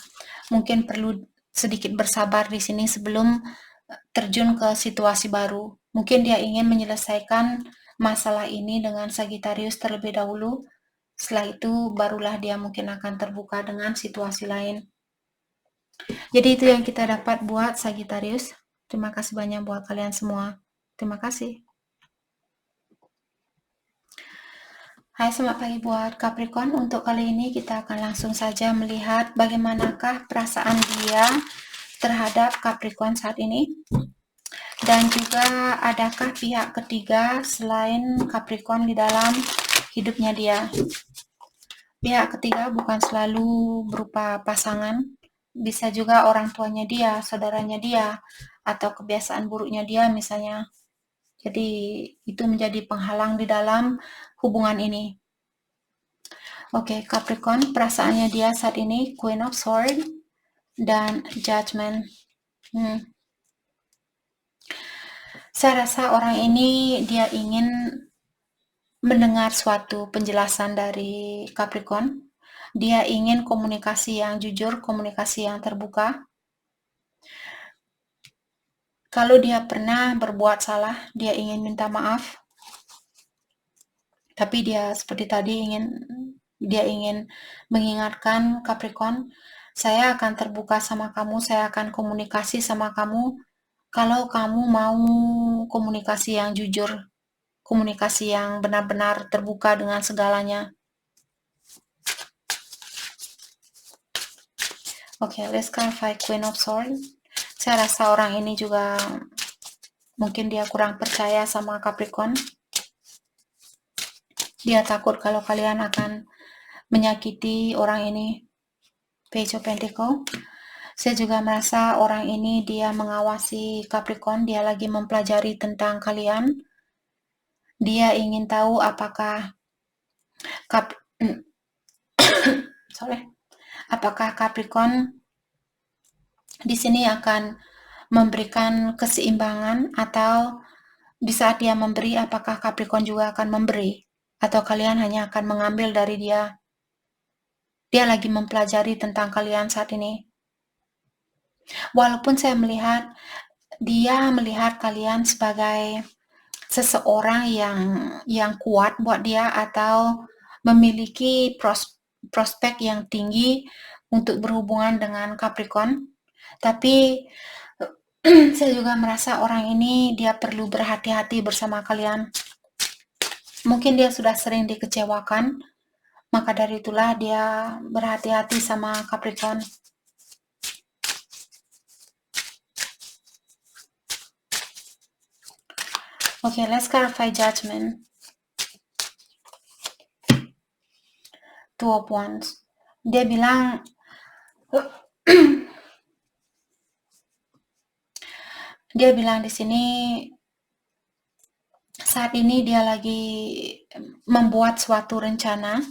mungkin perlu sedikit bersabar di sini sebelum terjun ke situasi baru. Mungkin dia ingin menyelesaikan masalah ini dengan Sagittarius terlebih dahulu. Setelah itu barulah dia mungkin akan terbuka dengan situasi lain. Jadi itu yang kita dapat buat Sagittarius. Terima kasih banyak buat kalian semua. Terima kasih. Hai, selamat pagi buat Capricorn. Untuk kali ini kita akan langsung saja melihat bagaimanakah perasaan dia terhadap Capricorn saat ini. Dan juga adakah pihak ketiga selain Capricorn di dalam hidupnya dia. Pihak ketiga bukan selalu berupa pasangan, bisa juga orang tuanya dia, saudaranya dia, atau kebiasaan buruknya dia misalnya. Jadi itu menjadi penghalang di dalam hubungan ini. Oke, Capricorn, perasaannya dia saat ini Queen of Swords dan Judgment. Saya rasa orang ini dia ingin mendengar suatu penjelasan dari Capricorn. Dia ingin komunikasi yang jujur, komunikasi yang terbuka. Kalau dia pernah berbuat salah, dia ingin minta maaf. Tapi dia seperti tadi ingin mengingatkan Capricorn, saya akan terbuka sama kamu, saya akan komunikasi sama kamu kalau kamu mau komunikasi yang jujur, komunikasi yang benar-benar terbuka dengan segalanya. Oke, let's clarify Queen of Swords. Saya rasa orang ini juga mungkin dia kurang percaya sama Capricorn. Dia takut kalau kalian akan menyakiti orang ini. Page of Pentacles. Saya juga merasa orang ini dia mengawasi Capricorn, dia lagi mempelajari tentang kalian. Dia ingin tahu apakah apakah Capricorn di sini akan memberikan keseimbangan, atau di saat dia memberi apakah Capricorn juga akan memberi, atau kalian hanya akan mengambil dari dia. Dia lagi mempelajari tentang kalian saat ini. Walaupun saya melihat dia melihat kalian sebagai seseorang yang kuat buat dia, atau memiliki prospek yang tinggi untuk berhubungan dengan Capricorn. Tapi saya juga merasa orang ini dia perlu berhati-hati bersama kalian. Mungkin dia sudah sering dikecewakan, maka dari itulah dia berhati-hati sama Capricorn. Okay, let's clarify Judgment. Two of Wands. Dia bilang di sini saat ini dia lagi membuat suatu rencana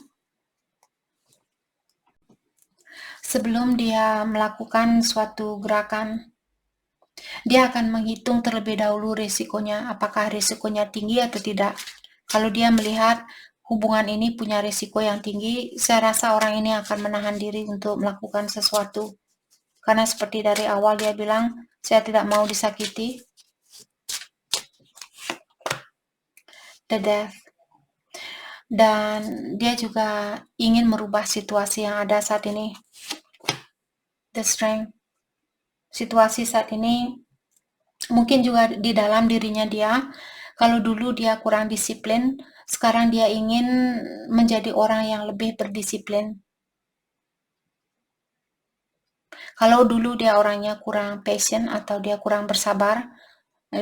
sebelum dia melakukan suatu gerakan. Dia akan menghitung terlebih dahulu risikonya, apakah risikonya tinggi atau tidak. Kalau dia melihat hubungan ini punya risiko yang tinggi, saya rasa orang ini akan menahan diri untuk melakukan sesuatu. Karena seperti dari awal dia bilang, saya tidak mau disakiti. The Death. Dan dia juga ingin merubah situasi yang ada saat ini. The Strength. Situasi saat ini mungkin juga di dalam dirinya dia. Kalau dulu dia kurang disiplin, sekarang dia ingin menjadi orang yang lebih berdisiplin. Kalau dulu dia orangnya kurang patient atau dia kurang bersabar,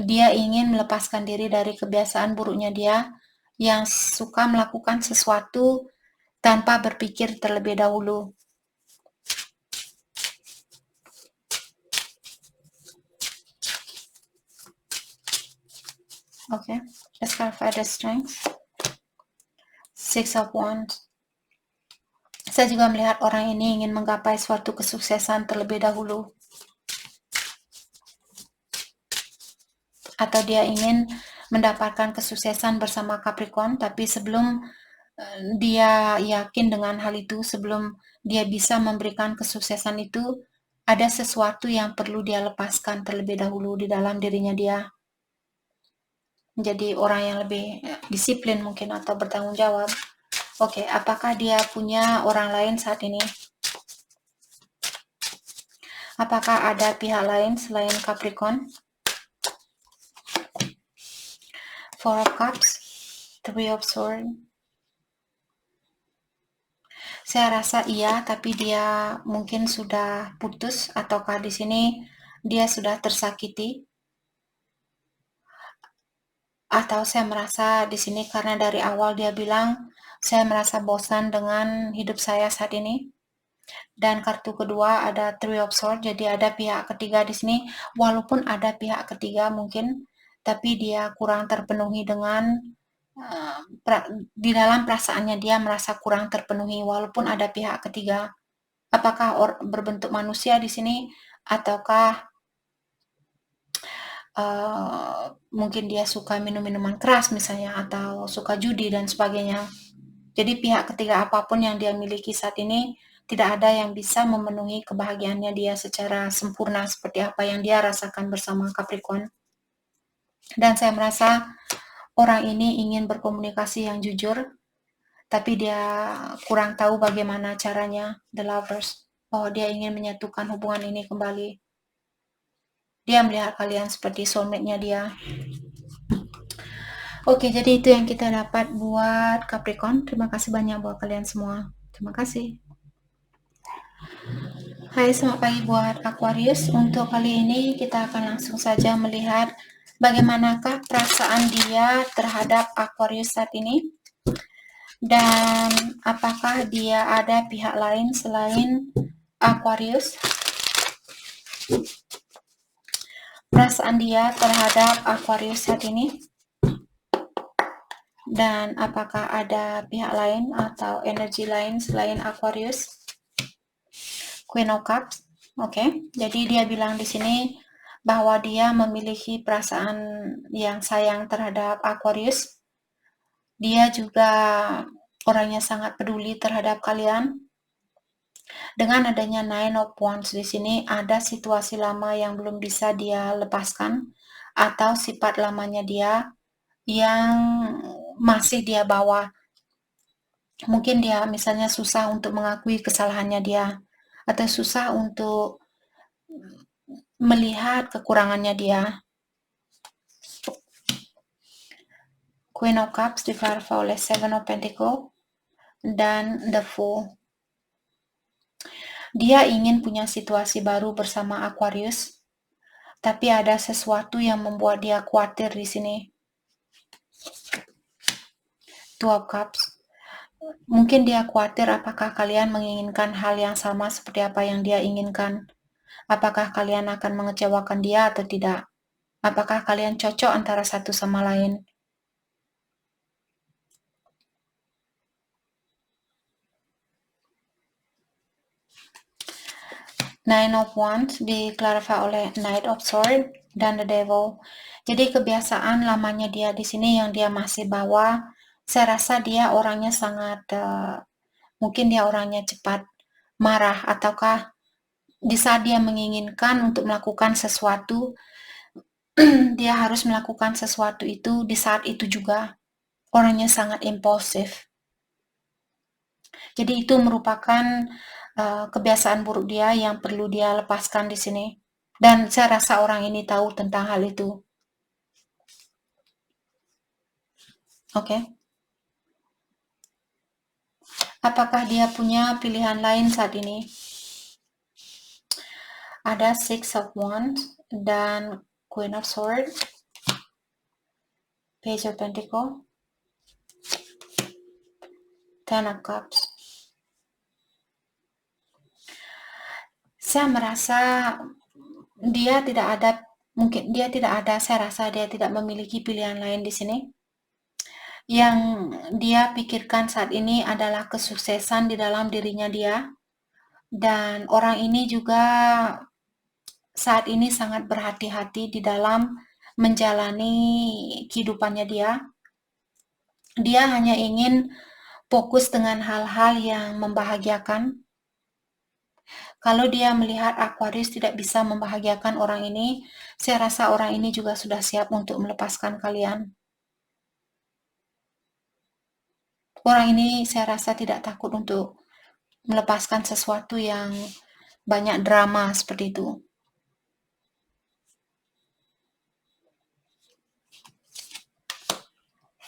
dia ingin melepaskan diri dari kebiasaan buruknya dia yang suka melakukan sesuatu tanpa berpikir terlebih dahulu. Okay, let's clarify the strength. Six of Wands. Saya juga melihat orang ini ingin menggapai suatu kesuksesan terlebih dahulu. Atau dia ingin mendapatkan kesuksesan bersama Capricorn, tapi sebelum dia yakin dengan hal itu, sebelum dia bisa memberikan kesuksesan itu, ada sesuatu yang perlu dia lepaskan terlebih dahulu di dalam dirinya dia. Menjadi orang yang lebih disiplin mungkin, atau bertanggung jawab. Oke, apakah dia punya orang lain saat ini? Apakah ada pihak lain selain Capricorn? Four of Cups, Three of Swords, Saya rasa iya, tapi dia mungkin sudah putus ataukah di sini dia sudah tersakiti, atau saya merasa di sini karena dari awal dia bilang saya merasa bosan dengan hidup saya saat ini. Dan kartu kedua ada Three of Swords, jadi ada pihak ketiga di sini. Walaupun ada pihak ketiga mungkin, tapi dia kurang terpenuhi dengan di dalam perasaannya dia merasa kurang terpenuhi walaupun ada pihak ketiga. Apakah berbentuk manusia di sini ataukah mungkin dia suka minum minuman keras misalnya atau suka judi dan sebagainya. Jadi pihak ketiga apapun yang dia miliki saat ini tidak ada yang bisa memenuhi kebahagiaannya dia secara sempurna seperti apa yang dia rasakan bersama Capricorn. Dan saya merasa orang ini ingin berkomunikasi yang jujur, tapi dia kurang tahu bagaimana caranya. The Lovers. Oh, dia ingin menyatukan hubungan ini kembali. Dia melihat kalian seperti soulmate-nya dia. Oke, jadi itu yang kita dapat buat Capricorn. Terima kasih banyak buat kalian semua. Terima kasih. Hai, selamat pagi buat Aquarius. Untuk kali ini kita akan langsung saja melihat bagaimanakah perasaan dia terhadap Aquarius saat ini. Dan apakah dia ada pihak lain selain Aquarius. Perasaan dia terhadap Aquarius saat ini. Dan apakah ada pihak lain atau energi lain selain Aquarius. Queen of Cups. Oke, jadi dia bilang di sini bahwa dia memiliki perasaan yang sayang terhadap Aquarius. Dia juga orangnya sangat peduli terhadap kalian. Dengan adanya Nine of Wands di sini ada situasi lama yang belum bisa dia lepaskan atau sifat lamanya dia yang masih dia bawa. Mungkin dia misalnya susah untuk mengakui kesalahannya dia atau susah untuk melihat kekurangannya dia. Queen of Cups diklarifai oleh Seven of Pentacles dan The Fool. Dia ingin punya situasi baru bersama Aquarius, tapi ada sesuatu yang membuat dia khawatir di sini. Two of Cups. Mungkin dia khawatir apakah kalian menginginkan hal yang sama seperti apa yang dia inginkan. Apakah kalian akan mengecewakan dia atau tidak? Apakah kalian cocok antara satu sama lain? Nine of Wands diklarifai oleh Knight of Swords dan The Devil. Jadi kebiasaan lamanya dia di sini yang dia masih bawa, saya rasa dia orangnya sangat, mungkin dia orangnya cepat marah ataukah di saat dia menginginkan untuk melakukan sesuatu, dia harus melakukan sesuatu itu di saat itu juga. Orangnya sangat impulsif. Jadi itu merupakan kebiasaan buruk dia yang perlu dia lepaskan di sini. Dan saya rasa orang ini tahu tentang hal itu. Oke. Apakah dia punya pilihan lain saat ini? Ada Six of Wands dan Queen of Swords, Page of Pentacles, Ten of Cups. Saya merasa dia tidak ada, mungkin dia tidak ada, saya rasa dia tidak memiliki pilihan lain di sini. Yang dia pikirkan saat ini adalah kesuksesan di dalam dirinya dia. Dan orang ini juga saat ini sangat berhati-hati di dalam menjalani kehidupannya dia. Dia hanya ingin fokus dengan hal-hal yang membahagiakan. Kalau dia melihat Aquarius tidak bisa membahagiakan orang ini, saya rasa orang ini juga sudah siap untuk melepaskan kalian. Orang ini saya rasa tidak takut untuk melepaskan sesuatu yang banyak drama seperti itu.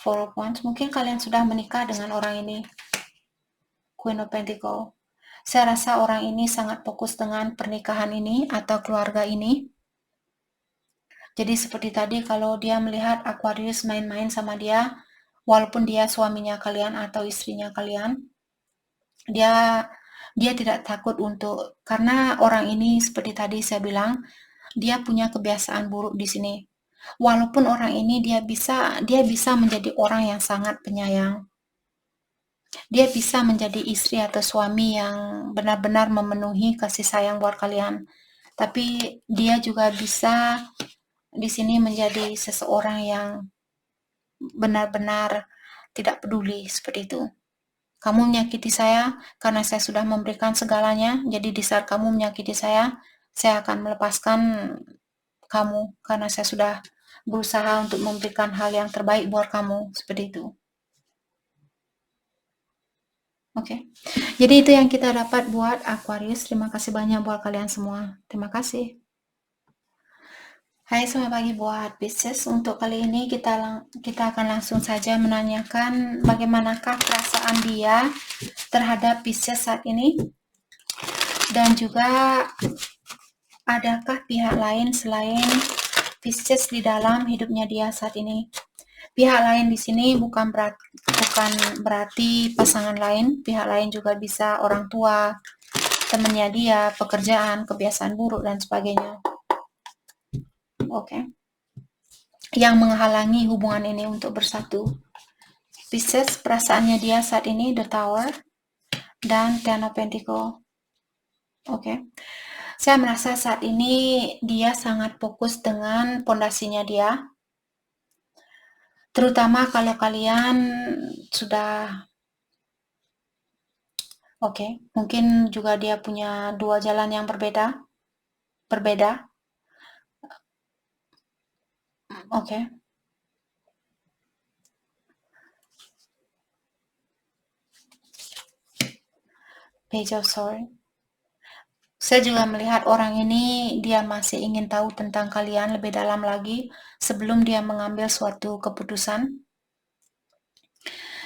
Four of Wands, mungkin kalian sudah menikah dengan orang ini. Queen of Pentacle. Saya rasa orang ini sangat fokus dengan pernikahan ini atau keluarga ini. Jadi seperti tadi, kalau dia melihat Aquarius main-main sama dia, walaupun dia suaminya kalian atau istrinya kalian, dia tidak takut untuk, karena orang ini seperti tadi saya bilang, dia punya kebiasaan buruk di sini. Walaupun orang ini dia bisa menjadi orang yang sangat penyayang. Dia bisa menjadi istri atau suami yang benar-benar memenuhi kasih sayang buat kalian. Tapi dia juga bisa di sini menjadi seseorang yang benar-benar tidak peduli seperti itu. Kamu menyakiti saya karena saya sudah memberikan segalanya, jadi di saat kamu menyakiti saya akan melepaskan kamu karena saya sudah berusaha untuk memberikan hal yang terbaik buat kamu, seperti itu. Oke. Jadi itu yang kita dapat buat Aquarius. Terima kasih banyak buat kalian semua. Terima kasih. Hai, selamat pagi buat Pisces. Untuk kali ini kita akan langsung saja menanyakan bagaimanakah perasaan dia terhadap Pisces saat ini, dan juga adakah pihak lain selain Pisces di dalam hidupnya dia saat ini. Pihak lain di sini bukan berarti pasangan lain. Pihak lain juga bisa orang tua, temannya dia, pekerjaan, kebiasaan buruk, dan sebagainya. Oke. Yang menghalangi hubungan ini untuk bersatu. Pisces, perasaannya dia saat ini The Tower dan Ten of Pentacle. Oke. Saya merasa saat ini dia sangat fokus dengan pondasinya dia. Terutama kalau kalian sudah oke, mungkin juga dia punya dua jalan yang berbeda. Oke. Page of Swords. Saya juga melihat orang ini dia masih ingin tahu tentang kalian lebih dalam lagi sebelum dia mengambil suatu keputusan.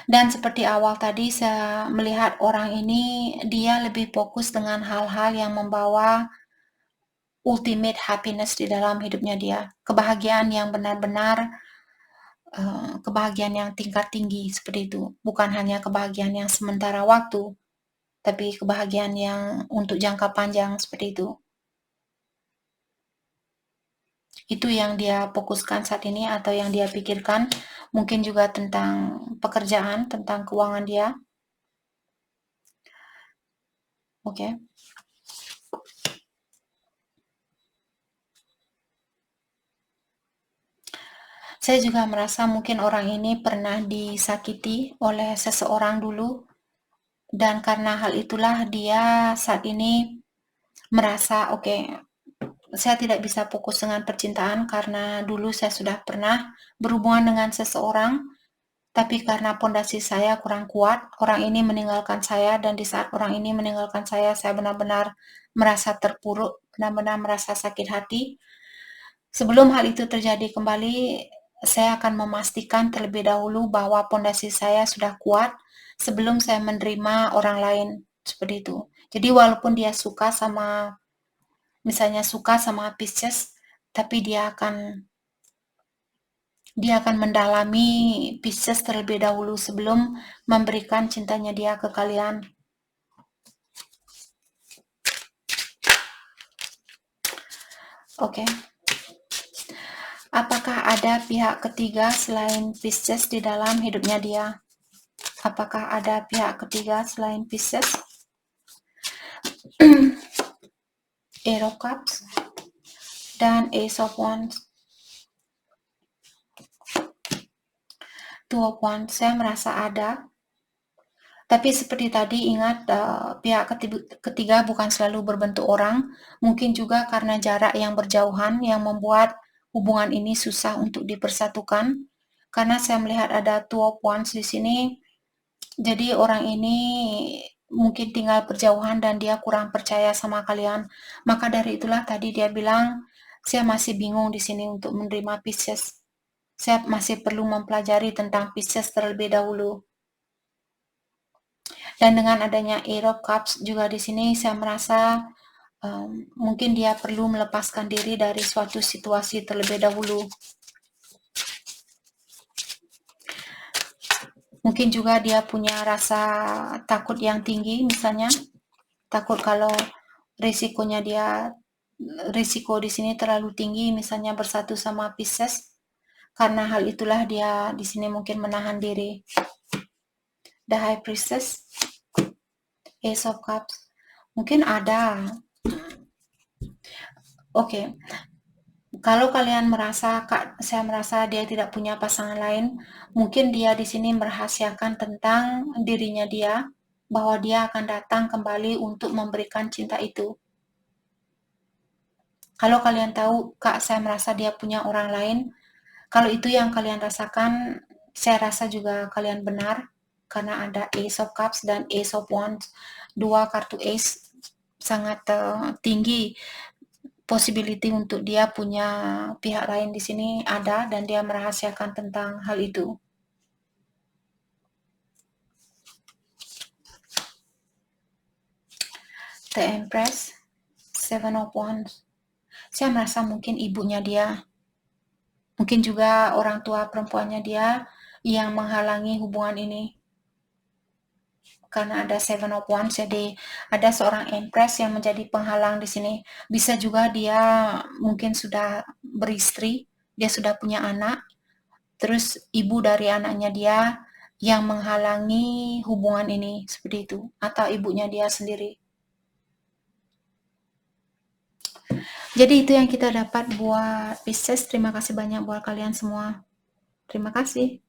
Dan seperti awal tadi saya melihat orang ini dia lebih fokus dengan hal-hal yang membawa ultimate happiness di dalam hidupnya dia. Kebahagiaan yang benar-benar kebahagiaan yang tingkat tinggi seperti itu. Bukan hanya kebahagiaan yang sementara waktu, tapi kebahagiaan yang untuk jangka panjang seperti itu. Itu yang dia fokuskan saat ini atau yang dia pikirkan. Mungkin juga tentang pekerjaan, tentang keuangan dia. Oke. Saya juga merasa mungkin orang ini pernah disakiti oleh seseorang dulu, dan karena hal itulah dia saat ini merasa oke, saya tidak bisa fokus dengan percintaan karena dulu saya sudah pernah berhubungan dengan seseorang, tapi karena pondasi saya kurang kuat, orang ini meninggalkan saya, dan di saat orang ini meninggalkan saya benar-benar merasa terpuruk, benar-benar merasa sakit hati. Sebelum hal itu terjadi kembali, saya akan memastikan terlebih dahulu bahwa pondasi saya sudah kuat sebelum saya menerima orang lain, seperti itu. Jadi walaupun dia suka sama, misalnya suka sama Pisces, tapi dia akan mendalami Pisces terlebih dahulu sebelum memberikan cintanya dia ke kalian. Oke. Apakah ada pihak ketiga selain Pisces di dalam hidupnya dia? Apakah ada pihak ketiga selain Pisces? Eight of Cups dan Ace of Wands. Two of Wands, saya merasa ada. Tapi seperti tadi, ingat pihak ketiga bukan selalu berbentuk orang. Mungkin juga karena jarak yang berjauhan yang membuat hubungan ini susah untuk dipersatukan. Karena saya melihat ada Two of Wands di sini. Jadi orang ini mungkin tinggal berjauhan dan dia kurang percaya sama kalian. Maka dari itulah tadi dia bilang, saya masih bingung di sini untuk menerima Pisces. Saya masih perlu mempelajari tentang Pisces terlebih dahulu. Dan dengan adanya Eight of Cups juga di sini saya merasa mungkin dia perlu melepaskan diri dari suatu situasi terlebih dahulu. Mungkin juga dia punya rasa takut yang tinggi, misalnya takut kalau risiko di sini terlalu tinggi, misalnya bersatu sama Pisces. Karena hal itulah dia di sini mungkin menahan diri. The High Priestess, Ace of Cups, mungkin ada. Oke, kalau kalian merasa, saya merasa dia tidak punya pasangan lain, mungkin dia di sini merahasiakan tentang dirinya dia, bahwa dia akan datang kembali untuk memberikan cinta itu. Kalau kalian tahu, Kak, saya merasa dia punya orang lain, kalau itu yang kalian rasakan, saya rasa juga kalian benar, karena ada Ace of Cups dan Ace of Wands. Dua kartu Ace sangat tinggi possibility untuk dia punya pihak lain di sini ada, dan dia merahasiakan tentang hal itu. The Empress, Seven of Wands. Saya merasa mungkin ibunya dia, mungkin juga orang tua perempuannya dia yang menghalangi hubungan ini. Karena ada Seven of Wands, jadi ada seorang Empress yang menjadi penghalang di sini. Bisa juga dia mungkin sudah beristri, dia sudah punya anak, terus ibu dari anaknya dia yang menghalangi hubungan ini, seperti itu. Atau ibunya dia sendiri. Jadi itu yang kita dapat buat Pisces. Terima kasih banyak buat kalian semua. Terima kasih.